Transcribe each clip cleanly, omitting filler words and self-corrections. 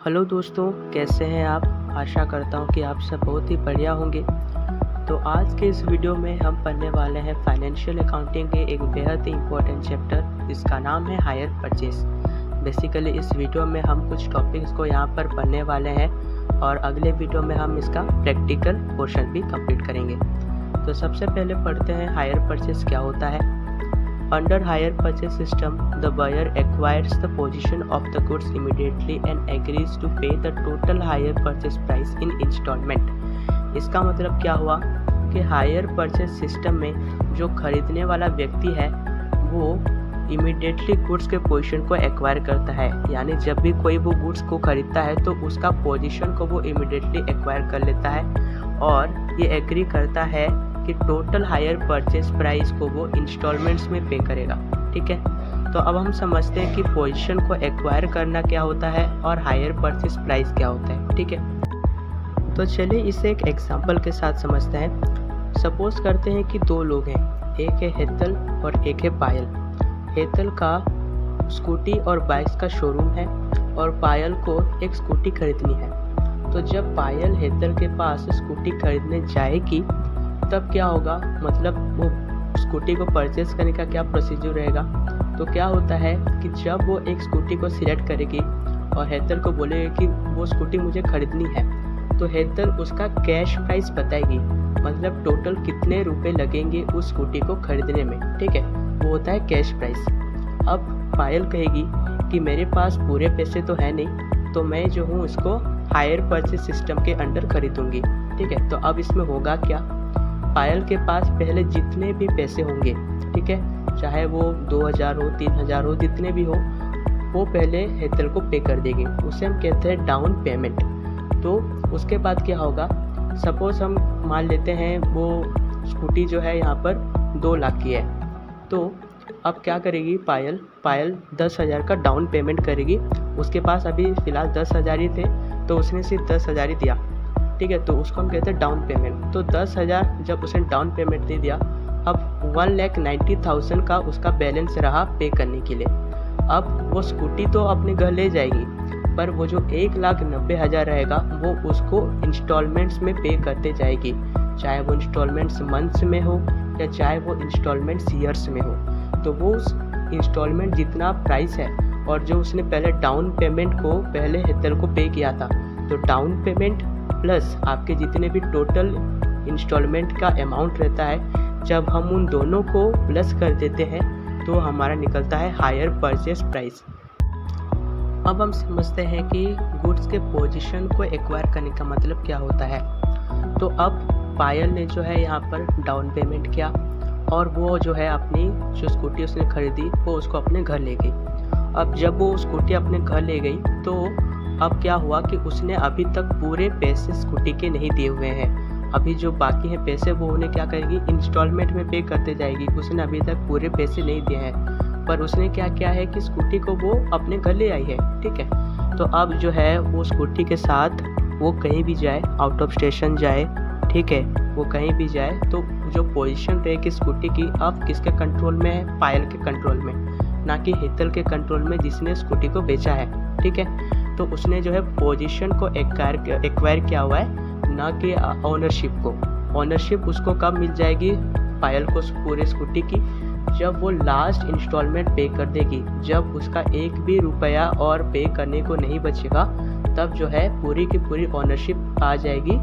Hello दोस्तों, कैसे हैं आप। आशा करता हूं कि आप सब बहुत ही बढ़िया होंगे। तो आज के इस वीडियो में हम पढ़ने वाले हैं फाइनेंशियल अकाउंटिंग के एक बेहद ही इम्पोर्टेंट चैप्टर जिसका नाम है हायर परचेस। बेसिकली इस वीडियो में हम कुछ टॉपिक्स को यहाँ पर पढ़ने वाले हैं और अगले वीडियो में हम इसका प्रैक्टिकल पोर्शन भी कंप्लीट करेंगे। तो सबसे पहले पढ़ते हैं हायर परचेस क्या होता है। Under hire purchase system, the buyer acquires the possession of the goods immediately and agrees to pay the total hire purchase price in installment। इसका मतलब क्या हुआ कि हायर परचेस सिस्टम में जो खरीदने वाला व्यक्ति है वो इमीडिएटली गुड्स के पोजीशन को एक्वायर करता है, यानी जब भी कोई वो गुड्स को खरीदता है तो उसका पोजीशन को वो इमीडिएटली एक्वायर कर लेता है और ये एग्री करता है कि टोटल हायर परचेस प्राइस को वो इंस्टॉलमेंट्स में पे करेगा। ठीक है, तो अब हम समझते हैं कि पोजीशन को एक्वायर करना क्या होता है और हायर परचेस प्राइस क्या होता है। ठीक है, तो चलिए इसे एक एग्जांपल के साथ समझते हैं। सपोज करते हैं कि दो लोग हैं, एक है हेतल और एक है पायल। हेतल का स्कूटी और बाइक्स का शोरूम है और पायल को एक स्कूटी खरीदनी है। तो जब पायल हेतल के पास स्कूटी खरीदने जाएगी तब क्या होगा, मतलब वो स्कूटी को परचेस करने का क्या प्रोसीजर रहेगा। तो क्या होता है कि जब वो एक स्कूटी को सिलेक्ट करेगी और हेतल को बोलेगी कि वो स्कूटी मुझे खरीदनी है, तो हेतल उसका कैश प्राइस बताएगी, मतलब टोटल कितने रुपए लगेंगे उस स्कूटी को खरीदने में। ठीक है, वो होता है कैश प्राइस। अब पायल कहेगी कि मेरे पास पूरे पैसे तो है नहीं, तो मैं जो हूँ इसको हायर परचेस सिस्टम के अंडर खरीदूंगी। ठीक है, तो अब इसमें होगा क्या, पायल के पास पहले जितने भी पैसे होंगे, ठीक है, चाहे वो 2000 हो 3000 हो, जितने भी हो, वो पहले हेतल को पे कर देगी। उसे हम कहते हैं डाउन पेमेंट। तो उसके बाद क्या होगा, सपोज हम मान लेते हैं वो स्कूटी जो है यहाँ पर 2 लाख की है। तो अब क्या करेगी पायल 10,000 का डाउन पेमेंट करेगी। उसके पास अभी फ़िलहाल 10,000 ही थे, तो उसने सिर्फ 10,000 ही दिया। ठीक है, तो उसको हम कहते हैं डाउन पेमेंट। तो 10,000 जब उसने डाउन पेमेंट दे दिया, अब 1,90,000 का उसका बैलेंस रहा पे करने के लिए। अब वो स्कूटी तो अपने घर ले जाएगी, पर वो जो 1,90,000 रहेगा वो उसको इंस्टॉलमेंट्स में पे करते जाएगी, चाहे वो इंस्टॉलमेंट्स मंथ्स में हो या चाहे वो इंस्टॉलमेंट्स ईयर्स में हो। तो वो उस इंस्टॉलमेंट जितना प्राइस है और जो उसने पहले डाउन पेमेंट को पहले हेतल को पे किया था, तो डाउन पेमेंट प्लस आपके जितने भी टोटल इंस्टॉलमेंट का अमाउंट रहता है, जब हम उन दोनों को प्लस कर देते हैं तो हमारा निकलता है हायर परचेस प्राइस। अब हम समझते हैं कि गुड्स के पोजीशन को एक्वायर करने का मतलब क्या होता है। तो अब पायल ने जो है यहाँ पर डाउन पेमेंट किया और वो जो है अपनी जो स्कूटी उसने खरीदी वो उसको अपने घर ले गई। अब जब वो स्कूटी अपने घर ले गई तो अब क्या हुआ कि उसने अभी तक पूरे पैसे स्कूटी के नहीं दिए हुए हैं। अभी जो बाकी हैं पैसे वो उन्हें क्या करेगी, इंस्टॉलमेंट में पे करते जाएगी। उसने अभी तक पूरे पैसे नहीं दिए हैं, पर उसने क्या किया है कि स्कूटी को वो अपने घर ले आई है। ठीक है, तो अब जो है वो स्कूटी के साथ वो कहीं भी जाए, आउट ऑफ स्टेशन जाए, ठीक है, वो कहीं भी जाए, तो जो पोजीशन रहेगी स्कूटी की अब किसके कंट्रोल में है, पायल के कंट्रोल में, ना कि हेतल के कंट्रोल में जिसने स्कूटी को बेचा है। ठीक है, तो उसने जो है पोजीशन को एक्वायर किया हुआ है, ना कि ओनरशिप को। ओनरशिप उसको कब मिल जाएगी, पायल को पूरे स्कूटी की, जब वो लास्ट इंस्टॉलमेंट पे कर देगी। जब उसका एक भी रुपया और पे करने को नहीं बचेगा, तब जो है पूरी की पूरी ओनरशिप आ जाएगी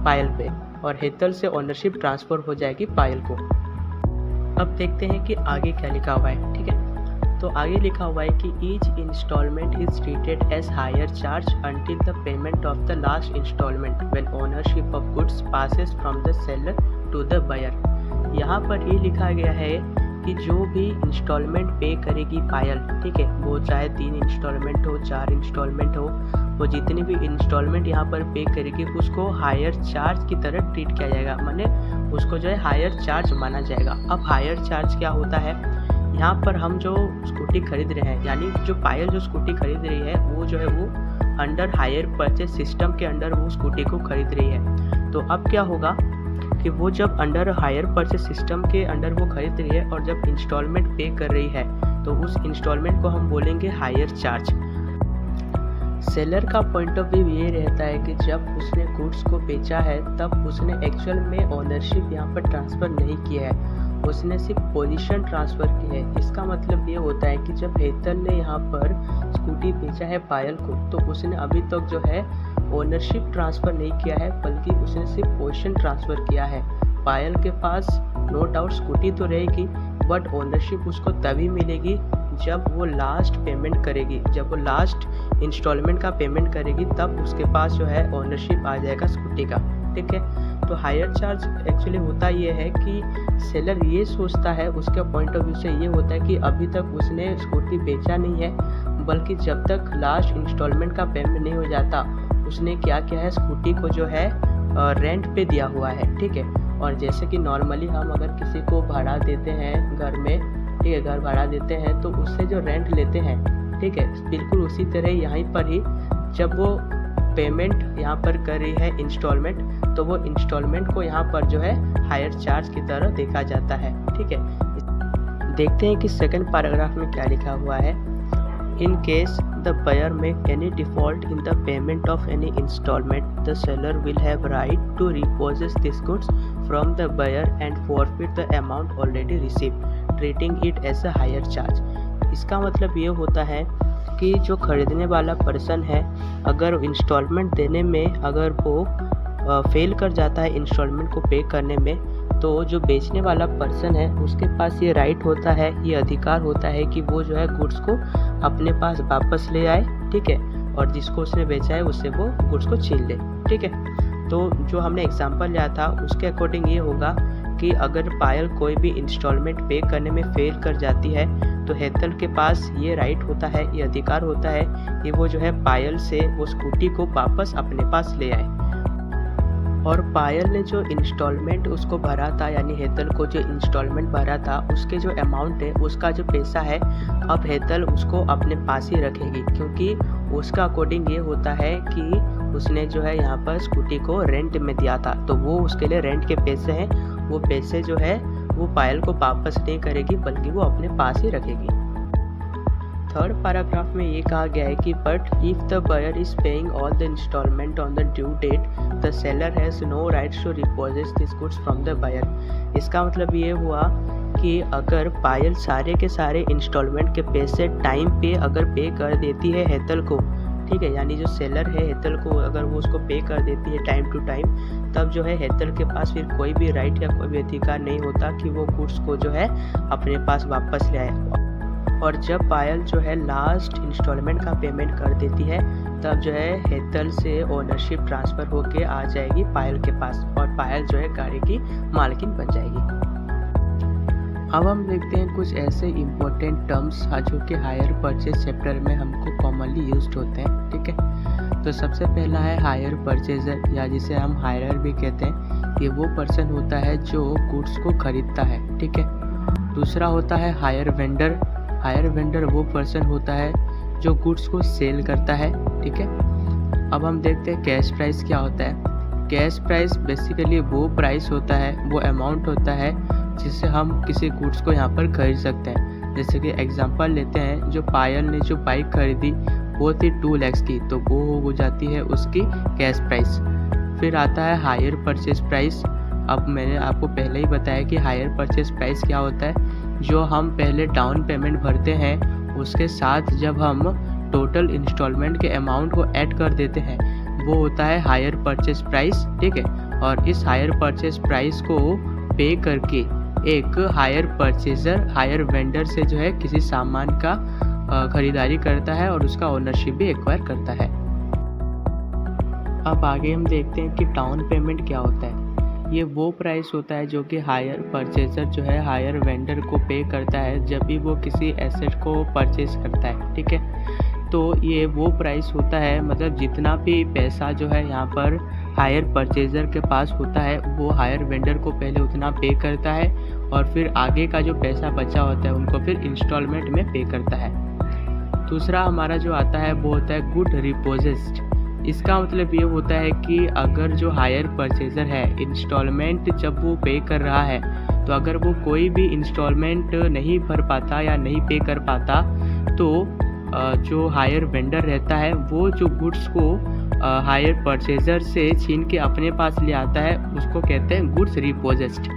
पायल पे और हेतल से ओनरशिप ट्रांसफ़र हो जाएगी पायल को। अब देखते हैं कि आगे क्या लिखा हुआ है। ठीक है, तो आगे लिखा हुआ है कि each instalment is treated as hire charge until the payment of the last instalment when ownership of goods passes from the seller to the buyer. यहाँ पर ये लिखा गया है कि जो भी इंस्टॉलमेंट पे करेगी पायल, ठीक है, वो चाहे 3 इंस्टॉलमेंट हो, 4 इंस्टॉलमेंट हो, वो जितनी भी इंस्टॉलमेंट यहाँ पर पे करेगी उसको हायर चार्ज की तरह ट्रीट किया जाएगा, माने उसको जो है हायर चार्ज माना जाएगा। अब हायर चार्ज क्या होता है, यहाँ पर हम जो स्कूटी खरीद रहे हैं, यानी जो पायल जो स्कूटी खरीद रही है वो जो है वो अंडर हायर परचेस सिस्टम के अंडर वो स्कूटी को खरीद रही है। तो अब क्या होगा कि वो जब अंडर हायर परचेस सिस्टम के अंडर वो खरीद रही है और जब इंस्टॉलमेंट पे कर रही है तो उस इंस्टॉलमेंट को हम बोलेंगे हायर चार्ज। सेलर का पॉइंट ऑफ व्यू ये रहता है कि जब उसने गुड्स को बेचा है तब उसने एक्चुअल में ओनरशिप यहाँ पर ट्रांसफ़र नहीं किया है, उसने सिर्फ पोजीशन ट्रांसफ़र की है। इसका मतलब ये होता है कि जब हेतल ने यहाँ पर स्कूटी बेचा है पायल को, तो उसने अभी तक जो है ओनरशिप ट्रांसफ़र नहीं किया है, बल्कि उसने सिर्फ पोजीशन ट्रांसफ़र किया है। पायल के पास नो डाउट स्कूटी तो रहेगी, बट ओनरशिप उसको तभी मिलेगी जब वो लास्ट पेमेंट करेगी, जब वो लास्ट इंस्टॉलमेंट का पेमेंट करेगी, तब उसके पास जो है ओनरशिप आ जाएगा स्कूटी का। ठीक है, तो हायर चार्ज एक्चुअली होता ये है कि सेलर ये सोचता है, उसके पॉइंट ऑफ व्यू से ये होता है कि अभी तक उसने स्कूटी बेचा नहीं है, बल्कि जब तक लास्ट इंस्टॉलमेंट का पेमेंट नहीं हो जाता उसने क्या किया है, स्कूटी को जो है रेंट पे दिया हुआ है। ठीक है, और जैसे कि नॉर्मली हम अगर किसी को भाड़ा देते हैं घर में, ठीक है, घर भाड़ा देते हैं तो उससे जो रेंट लेते हैं, ठीक है, बिल्कुल उसी तरह यहीं पर ही जब वो पेमेंट यहाँ पर कर रही है इंस्टॉलमेंट, तो वो इंस्टॉलमेंट को यहाँ पर जो है हायर चार्ज की तरह देखा जाता है। ठीक है, देखते हैं कि सेकंड पैराग्राफ में क्या लिखा हुआ है। In case the buyer make any default in the payment of any installment, the seller will have right to repossess these goods from the buyer and forfeit the amount already received, treating it as a higher charge। इसका मतलब ये होता है कि जो खरीदने वाला person है, अगर इंस्टॉलमेंट देने में अगर वो फेल कर जाता है इंस्टॉलमेंट को पे करने में, तो जो बेचने वाला पर्सन है उसके पास ये राइट होता है, ये अधिकार होता है कि वो जो है गुड्स को अपने पास वापस ले आए। ठीक है, और जिसको उसने बेचा है उससे वो गुड्स को छीन ले। ठीक है, तो जो हमने एग्जांपल लिया था उसके अकॉर्डिंग ये होगा कि अगर पायल कोई भी इंस्टॉलमेंट पे करने में फेल कर जाती है, तो हेतल के पास ये राइट होता है, ये अधिकार होता है कि वो जो है पायल से वो स्कूटी को वापस अपने पास ले आए। और पायल ने जो इंस्टॉलमेंट उसको भरा था, यानी हेतल को जो इंस्टॉलमेंट भरा था, उसके जो अमाउंट है, उसका जो पैसा है, अब हेतल उसको अपने पास ही रखेगी, क्योंकि उसका अकॉर्डिंग ये होता है कि उसने जो है यहाँ पर स्कूटी को रेंट में दिया था, तो वो उसके लिए रेंट के पैसे हैं, वो पैसे जो है वो पायल को वापस नहीं करेगी, बल्कि वो अपने पास ही रखेगी। थर्ड पैराग्राफ में ये कहा गया है कि but if the buyer is paying all the instalment on the due date, the seller has no rights to repossess this goods from the buyer. इसका मतलब ये हुआ कि अगर पायल सारे के सारे इंस्टॉलमेंट के पैसे टाइम पे अगर पे कर देती है हेतल को, ठीक है, यानी जो सेलर है हेतल को अगर वो उसको पे कर देती है टाइम टू टाइम, तब जो है हेतल के पास फिर कोई भी राइट या कोई भी अधिकार नहीं होता कि वो गुड्स को जो है अपने पास वापस ले आए। और जब पायल जो है लास्ट इंस्टॉलमेंट का पेमेंट कर देती है, तब जो है हेतल से ओनरशिप ट्रांसफ़र होके आ जाएगी पायल के पास, और पायल जो है गाड़ी की मालकिन बन जाएगी। अब हम देखते हैं कुछ ऐसे इम्पोर्टेंट टर्म्स जो कि हायर परचेज चैप्टर में हमको कॉमनली यूज्ड होते हैं। ठीक है, तो सबसे पहला है हायर परचेजर, या जिसे हम हायरर भी कहते हैं। ये वो पर्सन होता है जो गुड्स को खरीदता है। ठीक है, दूसरा होता है हायर वेंडर। हायर वेंडर वो पर्सन होता है जो गुड्स को सेल करता है। ठीक है, अब हम देखते हैं कैश प्राइस क्या होता है। कैश प्राइस बेसिकली वो प्राइस होता है, वो अमाउंट होता है जिससे हम किसी गुड्स को यहाँ पर खरीद सकते हैं। जैसे कि एग्जांपल लेते हैं, जो पायल ने जो बाइक खरीदी वो थी 2 लाख की, तो वो हो जाती है उसकी कैश प्राइस। फिर आता है हायर परचेज प्राइस। अब मैंने आपको पहले ही बताया कि हायर परचेज प्राइस क्या होता है। जो हम पहले डाउन पेमेंट भरते हैं, उसके साथ जब हम टोटल इंस्टॉलमेंट के अमाउंट को ऐड कर देते हैं, वो होता है हायर परचेज प्राइस। ठीक है, और इस हायर परचेज प्राइस को पे करके एक हायर परचेजर हायर वेंडर से जो है किसी सामान का खरीदारी करता है और उसका ओनरशिप भी एक्वायर करता है। अब आगे हम देखते हैं कि डाउन पेमेंट क्या होता है। ये वो प्राइस होता है जो कि हायर परचेजर जो है हायर वेंडर को पे करता है जब भी वो किसी एसेट को परचेज करता है। ठीक है, तो ये वो प्राइस होता है, मतलब जितना भी पैसा जो है यहाँ पर हायर परचेजर के पास होता है, वो हायर वेंडर को पहले उतना पे करता है, और फिर आगे का जो पैसा बचा होता है उनको फिर इंस्टॉलमेंट में पे करता है। दूसरा हमारा जो आता है वो होता है गुड रिपोजेस्ड। इसका मतलब ये होता है कि अगर जो हायर परचेजर है इंस्टॉलमेंट जब वो पे कर रहा है, तो अगर वो कोई भी इंस्टॉलमेंट नहीं भर पाता या नहीं पे कर पाता, तो जो हायर वेंडर रहता है वो जो गुड्स को हायर परचेजर से छीन के अपने पास ले आता है, उसको कहते हैं गुड्स रिपोजेस्ड।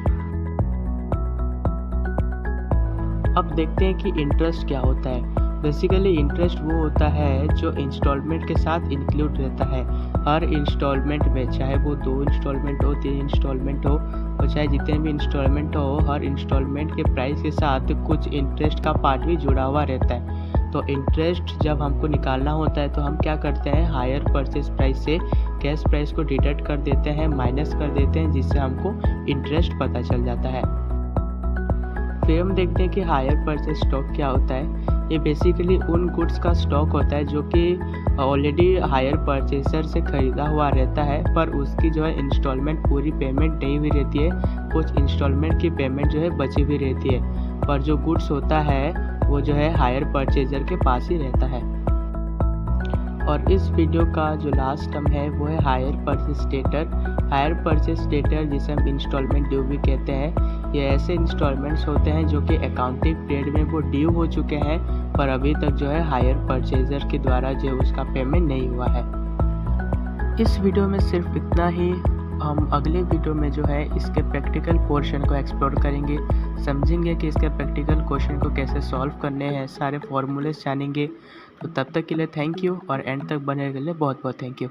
अब देखते हैं कि इंटरेस्ट क्या होता है। बेसिकली इंटरेस्ट वो होता है जो इंस्टॉलमेंट के साथ इंक्लूड रहता है। हर इंस्टॉलमेंट में, चाहे वो 2 इंस्टॉलमेंट हो, 3 इंस्टॉलमेंट हो, और चाहे जितने भी इंस्टॉलमेंट हो, हर इंस्टॉलमेंट के प्राइस के साथ कुछ इंटरेस्ट का पार्ट भी जुड़ा हुआ रहता है। तो इंटरेस्ट जब हमको निकालना होता है तो हम क्या करते हैं, हायर परचेज प्राइस से कैश प्राइस को डिडक्ट कर देते हैं, माइनस कर देते हैं, जिससे हमको इंटरेस्ट पता चल जाता है। फिर हम देखते हैं कि हायर परचेज स्टॉक क्या होता है। ये बेसिकली उन गुड्स का स्टॉक होता है जो कि ऑलरेडी हायर परचेजर से ख़रीदा हुआ रहता है, पर उसकी जो है इंस्टॉलमेंट पूरी पेमेंट नहीं हुई रहती है, कुछ इंस्टॉलमेंट की पेमेंट जो है बची हुई रहती है, पर जो गुड्स होता है वो जो है हायर परचेजर के पास ही रहता है। और इस वीडियो का जो लास्ट टर्म है वो है hire purchase debtor. Hire purchase debtor, जिसे हम इंस्टॉलमेंट ड्यू भी कहते हैं, ये ऐसे इंस्टॉलमेंट्स होते हैं जो कि अकाउंटिंग पीरियड में वो ड्यू हो चुके हैं, पर अभी तक जो है हायर परचेजर के द्वारा जो उसका पेमेंट नहीं हुआ है। इस वीडियो में सिर्फ इतना ही। हम अगले वीडियो में जो है इसके प्रैक्टिकल पोर्शन को एक्सप्लोर करेंगे, समझेंगे कि इसके प्रैक्टिकल क्वेश्चन को कैसे सॉल्व करने हैं, सारे फॉर्मूलेस जानेंगे। तो तब तक के लिए थैंक यू, और एंड तक बने रहने के लिए बहुत बहुत थैंक यू।